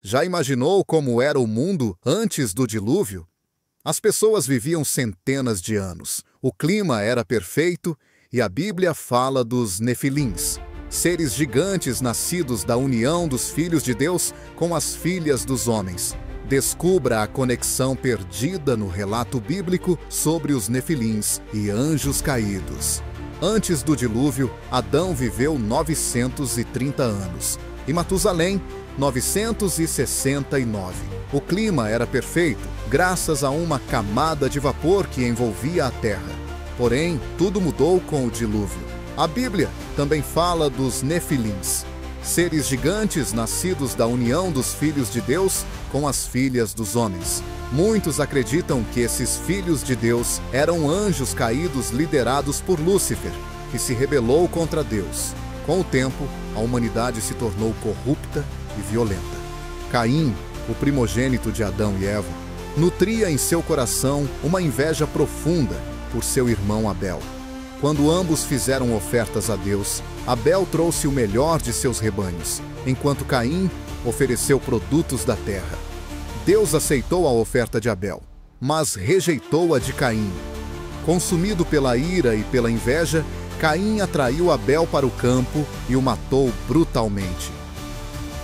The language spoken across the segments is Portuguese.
Já imaginou como era o mundo antes do dilúvio? As pessoas viviam centenas de anos, o clima era perfeito e a Bíblia fala dos nefilins, seres gigantes nascidos da união dos filhos de Deus com as filhas dos homens. Descubra a conexão perdida no relato bíblico sobre os nefilins e anjos caídos. Antes do dilúvio, Adão viveu 930 anos e Matusalém 969. O clima era perfeito, graças a uma camada de vapor que envolvia a terra. Porém, tudo mudou com o dilúvio. A Bíblia também fala dos nefilins, seres gigantes nascidos da união dos filhos de Deus com as filhas dos homens. Muitos acreditam que esses filhos de Deus eram anjos caídos liderados por Lúcifer, que se rebelou contra Deus. Com o tempo, a humanidade se tornou corrupta e violenta. Caim, o primogênito de Adão e Eva, nutria em seu coração uma inveja profunda por seu irmão Abel. Quando ambos fizeram ofertas a Deus, Abel trouxe o melhor de seus rebanhos, enquanto Caim ofereceu produtos da terra. Deus aceitou a oferta de Abel, mas rejeitou a de Caim. Consumido pela ira e pela inveja, Caim atraiu Abel para o campo e o matou brutalmente.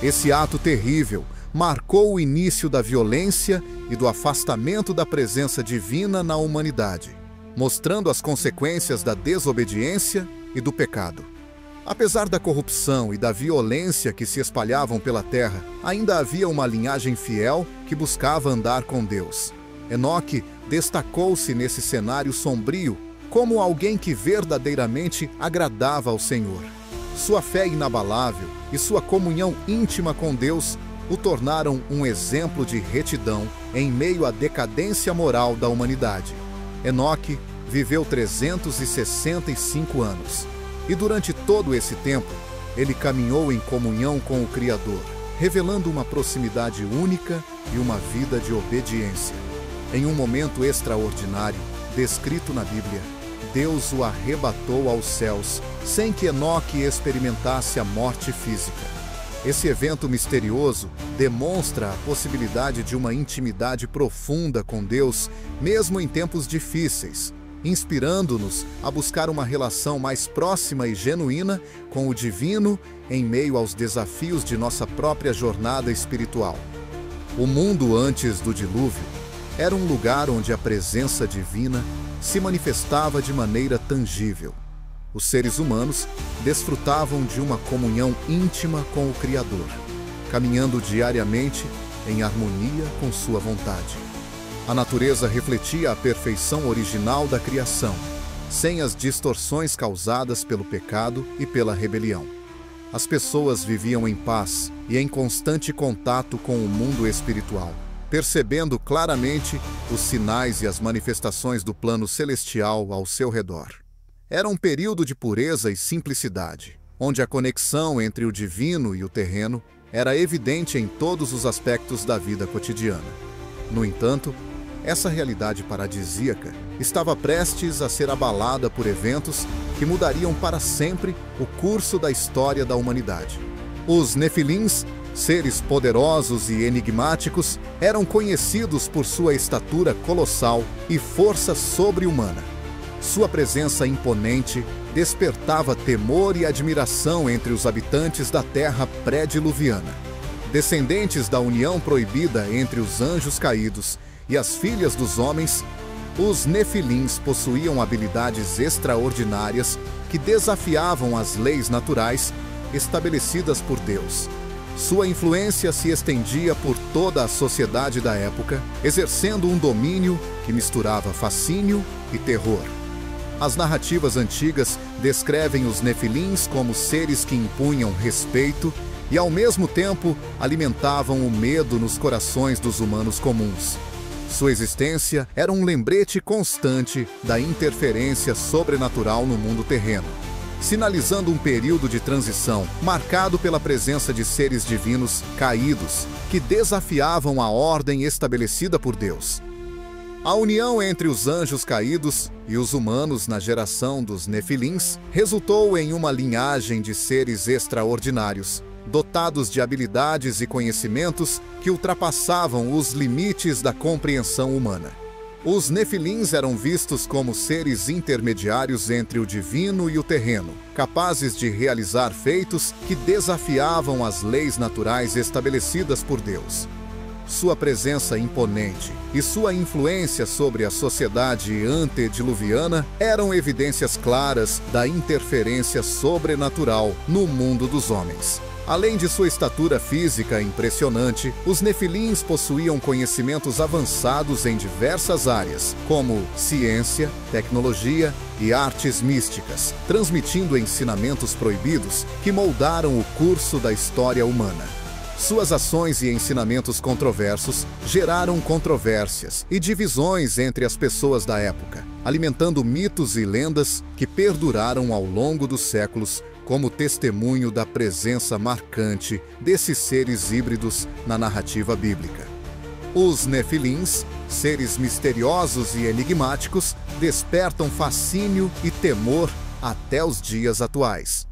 Esse ato terrível marcou o início da violência e do afastamento da presença divina na humanidade, mostrando as consequências da desobediência e do pecado. Apesar da corrupção e da violência que se espalhavam pela terra, ainda havia uma linhagem fiel que buscava andar com Deus. Enoque destacou-se nesse cenário sombrio como alguém que verdadeiramente agradava ao Senhor. Sua fé inabalável e sua comunhão íntima com Deus o tornaram um exemplo de retidão em meio à decadência moral da humanidade. Enoque viveu 365 anos. E durante todo esse tempo, ele caminhou em comunhão com o Criador, revelando uma proximidade única e uma vida de obediência. Em um momento extraordinário, descrito na Bíblia, Deus o arrebatou aos céus, sem que Enoque experimentasse a morte física. Esse evento misterioso demonstra a possibilidade de uma intimidade profunda com Deus, mesmo em tempos difíceis, inspirando-nos a buscar uma relação mais próxima e genuína com o divino em meio aos desafios de nossa própria jornada espiritual. O mundo antes do dilúvio era um lugar onde a presença divina se manifestava de maneira tangível. Os seres humanos desfrutavam de uma comunhão íntima com o Criador, caminhando diariamente em harmonia com sua vontade. A natureza refletia a perfeição original da criação, sem as distorções causadas pelo pecado e pela rebelião. As pessoas viviam em paz e em constante contato com o mundo espiritual, percebendo claramente os sinais e as manifestações do plano celestial ao seu redor. Era um período de pureza e simplicidade, onde a conexão entre o divino e o terreno era evidente em todos os aspectos da vida cotidiana. No entanto, essa realidade paradisíaca estava prestes a ser abalada por eventos que mudariam para sempre o curso da história da humanidade. Os nefilins, seres poderosos e enigmáticos, eram conhecidos por sua estatura colossal e força sobre-humana. Sua presença imponente despertava temor e admiração entre os habitantes da terra pré-diluviana. Descendentes da união proibida entre os anjos caídos e as filhas dos homens, os nefilins possuíam habilidades extraordinárias que desafiavam as leis naturais estabelecidas por Deus. Sua influência se estendia por toda a sociedade da época, exercendo um domínio que misturava fascínio e terror. As narrativas antigas descrevem os nefilins como seres que impunham respeito e, ao mesmo tempo, alimentavam o medo nos corações dos humanos comuns. Sua existência era um lembrete constante da interferência sobrenatural no mundo terreno, sinalizando um período de transição marcado pela presença de seres divinos caídos que desafiavam a ordem estabelecida por Deus. A união entre os anjos caídos e os humanos na geração dos nefilins resultou em uma linhagem de seres extraordinários, dotados de habilidades e conhecimentos que ultrapassavam os limites da compreensão humana. Os nefilins eram vistos como seres intermediários entre o divino e o terreno, capazes de realizar feitos que desafiavam as leis naturais estabelecidas por Deus. Sua presença imponente e sua influência sobre a sociedade antediluviana eram evidências claras da interferência sobrenatural no mundo dos homens. Além de sua estatura física impressionante, os nefilins possuíam conhecimentos avançados em diversas áreas, como ciência, tecnologia e artes místicas, transmitindo ensinamentos proibidos que moldaram o curso da história humana. Suas ações e ensinamentos controversos geraram controvérsias e divisões entre as pessoas da época, alimentando mitos e lendas que perduraram ao longo dos séculos como testemunho da presença marcante desses seres híbridos na narrativa bíblica. Os nefilins, seres misteriosos e enigmáticos, despertam fascínio e temor até os dias atuais.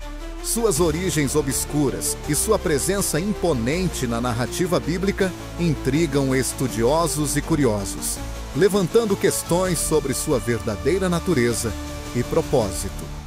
Suas origens obscuras e sua presença imponente na narrativa bíblica intrigam estudiosos e curiosos, levantando questões sobre sua verdadeira natureza e propósito.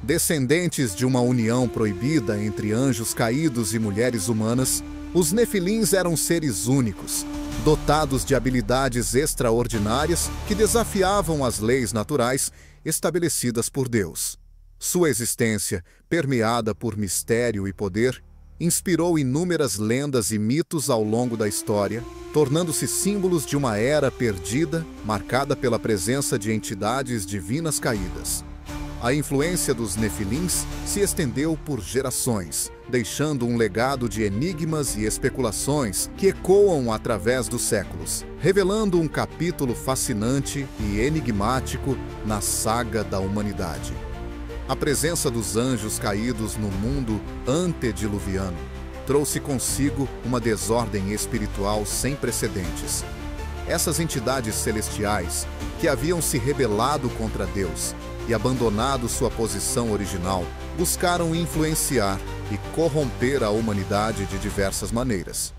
Descendentes de uma união proibida entre anjos caídos e mulheres humanas, os nefilins eram seres únicos, dotados de habilidades extraordinárias que desafiavam as leis naturais estabelecidas por Deus. Sua existência, permeada por mistério e poder, inspirou inúmeras lendas e mitos ao longo da história, tornando-se símbolos de uma era perdida, marcada pela presença de entidades divinas caídas. A influência dos nefilins se estendeu por gerações, deixando um legado de enigmas e especulações que ecoam através dos séculos, revelando um capítulo fascinante e enigmático na saga da humanidade. A presença dos anjos caídos no mundo antediluviano trouxe consigo uma desordem espiritual sem precedentes. Essas entidades celestiais, que haviam se rebelado contra Deus e abandonado sua posição original, buscaram influenciar e corromper a humanidade de diversas maneiras.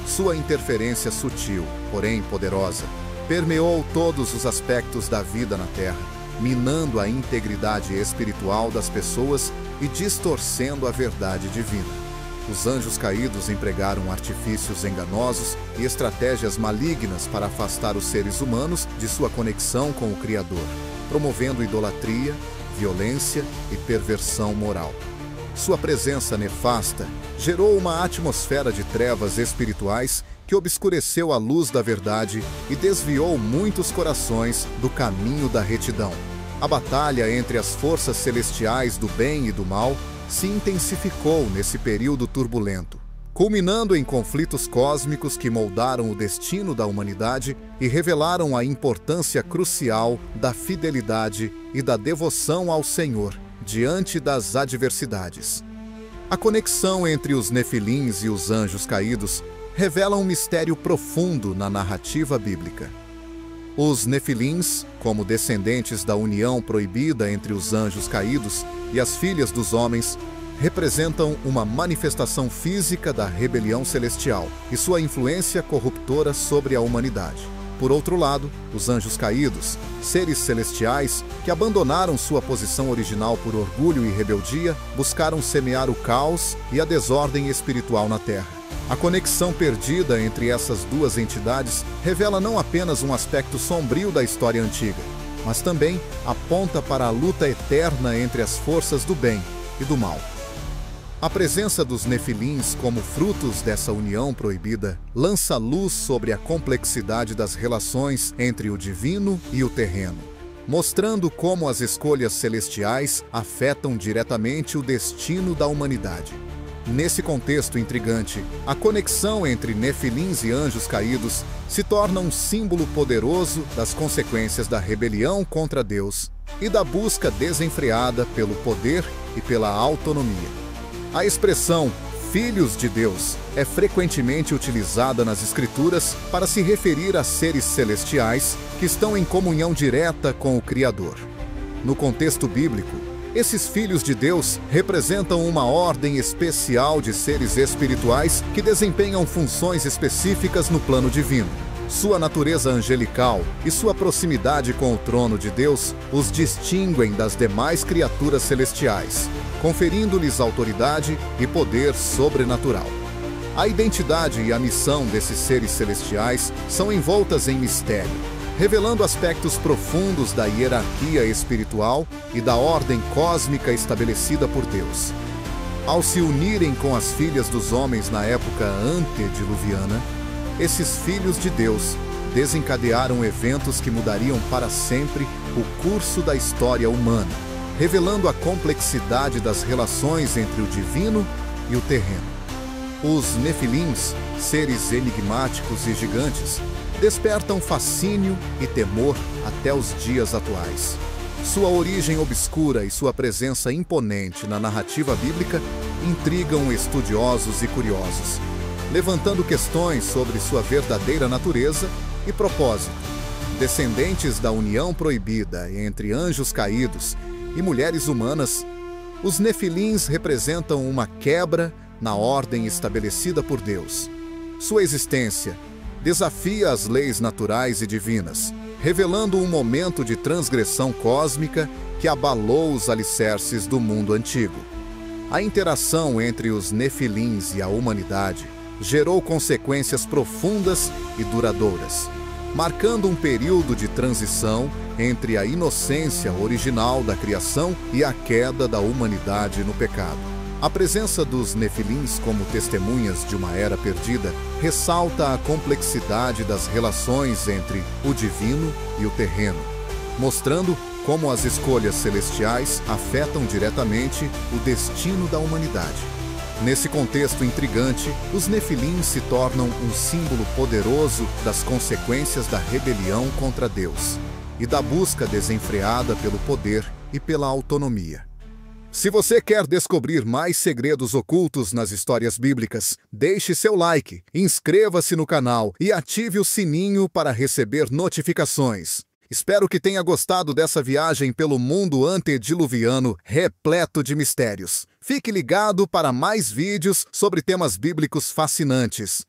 Sua interferência sutil, porém poderosa, permeou todos os aspectos da vida na Terra, minando a integridade espiritual das pessoas e distorcendo a verdade divina. Os anjos caídos empregaram artifícios enganosos e estratégias malignas para afastar os seres humanos de sua conexão com o Criador, promovendo idolatria, violência e perversão moral. Sua presença nefasta gerou uma atmosfera de trevas espirituais que obscureceu a luz da verdade e desviou muitos corações do caminho da retidão. A batalha entre as forças celestiais do bem e do mal se intensificou nesse período turbulento, culminando em conflitos cósmicos que moldaram o destino da humanidade e revelaram a importância crucial da fidelidade e da devoção ao Senhor diante das adversidades. A conexão entre os nefilins e os anjos caídos revela um mistério profundo na narrativa bíblica. Os nefilins, como descendentes da união proibida entre os anjos caídos e as filhas dos homens, representam uma manifestação física da rebelião celestial e sua influência corruptora sobre a humanidade. Por outro lado, os anjos caídos, seres celestiais que abandonaram sua posição original por orgulho e rebeldia, buscaram semear o caos e a desordem espiritual na Terra. A conexão perdida entre essas duas entidades revela não apenas um aspecto sombrio da história antiga, mas também aponta para a luta eterna entre as forças do bem e do mal. A presença dos nefilins como frutos dessa união proibida lança luz sobre a complexidade das relações entre o divino e o terreno, mostrando como as escolhas celestiais afetam diretamente o destino da humanidade. Nesse contexto intrigante, a conexão entre nefilins e anjos caídos se torna um símbolo poderoso das consequências da rebelião contra Deus e da busca desenfreada pelo poder e pela autonomia. A expressão "filhos de Deus" é frequentemente utilizada nas Escrituras para se referir a seres celestiais que estão em comunhão direta com o Criador. No contexto bíblico, Esses filhos de Deus representam uma ordem especial de seres espirituais que desempenham funções específicas no plano divino. Sua natureza angelical e sua proximidade com o trono de Deus os distinguem das demais criaturas celestiais, conferindo-lhes autoridade e poder sobrenatural. A identidade e a missão desses seres celestiais são envoltas em mistério, revelando aspectos profundos da hierarquia espiritual e da ordem cósmica estabelecida por Deus. Ao se unirem com as filhas dos homens na época antediluviana, esses filhos de Deus desencadearam eventos que mudariam para sempre o curso da história humana, revelando a complexidade das relações entre o divino e o terreno. Os Nefilins, seres enigmáticos e gigantes, despertam fascínio e temor até os dias atuais. Sua origem obscura e sua presença imponente na narrativa bíblica intrigam estudiosos e curiosos, levantando questões sobre sua verdadeira natureza e propósito. Descendentes da união proibida entre anjos caídos e mulheres humanas, os Nefilins representam uma quebra na ordem estabelecida por Deus. Sua existência desafia as leis naturais e divinas, revelando um momento de transgressão cósmica que abalou os alicerces do mundo antigo. A interação entre os Nefilins e a humanidade gerou consequências profundas e duradouras, marcando um período de transição entre a inocência original da criação e a queda da humanidade no pecado. A presença dos Nefilins como testemunhas de uma era perdida ressalta a complexidade das relações entre o divino e o terreno, mostrando como as escolhas celestiais afetam diretamente o destino da humanidade. Nesse contexto intrigante, os Nefilins se tornam um símbolo poderoso das consequências da rebelião contra Deus e da busca desenfreada pelo poder e pela autonomia. Se você quer descobrir mais segredos ocultos nas histórias bíblicas, deixe seu like, inscreva-se no canal e ative o sininho para receber notificações. Espero que tenha gostado dessa viagem pelo mundo antediluviano repleto de mistérios. Fique ligado para mais vídeos sobre temas bíblicos fascinantes.